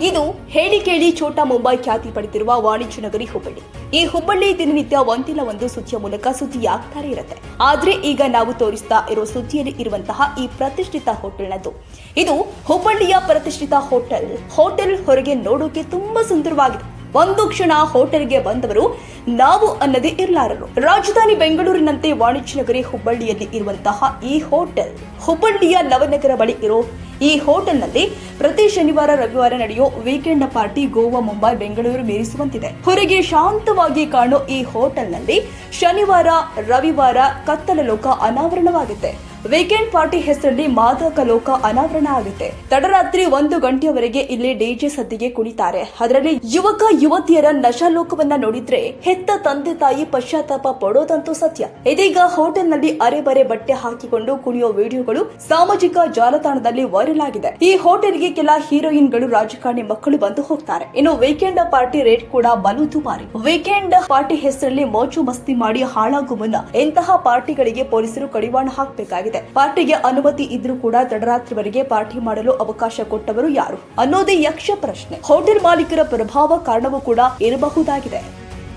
ಇದು ಹೇಳಿ ಕೇಳಿ ಛೋಟಾ ಮುಂಬೈ ಖ್ಯಾತಿ ಪಡೆದಿರುವ ವಾಣಿಜ್ಯ ನಗರಿ ಹುಬ್ಬಳ್ಳಿ. ಈ ಹುಬ್ಬಳ್ಳಿ ದಿನನಿತ್ಯ ಒಂದಿಲ್ಲ ಒಂದು ಸುದ್ದಿಯ ಮೂಲಕ ಸುದ್ದಿಯಾಗ್ತಾನೆ ಇರುತ್ತೆ. ಆದ್ರೆ ಈಗ ನಾವು ತೋರಿಸ್ತಾ ಇರೋ ಸುದ್ದಿಯಲ್ಲಿ ಇರುವಂತಹ ಈ ಪ್ರತಿಷ್ಠಿತ ಹೋಟೆಲ್ನದ್ದು. ಇದು ಹುಬ್ಬಳ್ಳಿಯ ಪ್ರತಿಷ್ಠಿತ ಹೋಟೆಲ್ ಹೊರಗೆ ನೋಡೋಕೆ ತುಂಬಾ ಸುಂದರವಾಗಿದೆ. ಒಂದು ಕ್ಷಣ ಹೋಟೆಲ್ಗೆ ಬಂದವರು ನಾವು ಅನ್ನದೇ ಇರಲಾರರು. ರಾಜಧಾನಿ ಬೆಂಗಳೂರಿನಂತೆ ವಾಣಿಜ್ಯ ನಗರಿ ಹುಬ್ಬಳ್ಳಿಯಲ್ಲಿ ಇರುವಂತಹ ಈ ಹೋಟೆಲ್ ಹುಬ್ಬಳ್ಳಿಯ ನವನಗರ ಬಳಿ ಇರೋ ಈ ಹೋಟೆಲ್ನಲ್ಲಿ ಪ್ರತಿ ಶನಿವಾರ ರವಿವಾರ ನಡೆಯೋ ವೀಕೆಂಡ್ ಪಾರ್ಟಿ ಗೋವಾ ಮುಂಬೈ ಬೆಂಗಳೂರು ಮೀರಿಸುವಂತಿದೆ. ಹೊರಗೆ ಶಾಂತವಾಗಿ ಕಾಣೋ ಈ ಹೋಟೆಲ್ನಲ್ಲಿ ಶನಿವಾರ ರವಿವಾರ ಕತ್ತಲ ಲೋಕ ಅನಾವರಣವಾಗುತ್ತೆ. ವೀಕೆಂಡ್ ಪಾರ್ಟಿ ಹೆಸರಲ್ಲಿ ಮಾದಕ ಲೋಕ ಅನಾವರಣ ಆಗುತ್ತೆ. ತಡರಾತ್ರಿ 1 ಗಂಟೆಯವರೆಗೆ ಇಲ್ಲಿ ಡಿಜೆ ಸದ್ದಿಗೆ ಕುಣಿತಾರೆ. ಅದರಲ್ಲಿ ಯುವಕ ಯುವತಿಯರ ನಶಾಲೋಕವನ್ನ ನೋಡಿದ್ರೆ ಹೆತ್ತ ತಂದೆ ತಾಯಿ ಪಶ್ಚಾತ್ತಾಪ ಪಡೋದಂತೂ ಸತ್ಯ. ಇದೀಗ ಹೋಟೆಲ್ನಲ್ಲಿ ಅರೆಬರೆ ಬಟ್ಟೆ ಹಾಕಿಕೊಂಡು ಕುಣಿಯೋ ವಿಡಿಯೋಗಳು ಸಾಮಾಜಿಕ ಜಾಲತಾಣದಲ್ಲಿ ವೈರಲ್ ಆಗಿದೆ. ಈ ಹೋಟೆಲ್ಗೆ ಕೆಲ ಹೀರೋಯಿನ್ಗಳು ರಾಜಕಾರಣಿ ಮಕ್ಕಳು ಬಂದು ಹೋಗ್ತಾರೆ. ಇನ್ನು ವೀಕೆಂಡ್ ಪಾರ್ಟಿ ರೇಟ್ ಕೂಡ ಬಲು ದುಬಾರಿ. ವೀಕೆಂಡ್ ಪಾರ್ಟಿ ಹೆಸರಲ್ಲಿ ಮೋಜು ಮಸ್ತಿ ಮಾಡಿ ಹಾಳಾಗುವ ಮುನ್ನ ಇಂತಹ ಪಾರ್ಟಿಗಳಿಗೆ ಪೊಲೀಸರು ಕಡಿವಾಣ ಹಾಕಬೇಕಾಗಿದೆ. ಪಾರ್ಟಿಗೆ ಅನುಮತಿ ಇದ್ರೂ ಕೂಡ ತಡರಾತ್ರಿವರೆಗೆ ಪಾರ್ಟಿ ಮಾಡಲು ಅವಕಾಶ ಕೊಟ್ಟವರು ಯಾರು ಅನ್ನೋದೇ ಯಕ್ಷ ಪ್ರಶ್ನೆ. ಹೋಟೆಲ್ ಮಾಲೀಕರ ಪ್ರಭಾವ ಕಾರಣವೂ ಕೂಡ ಇರಬಹುದಾಗಿದೆ.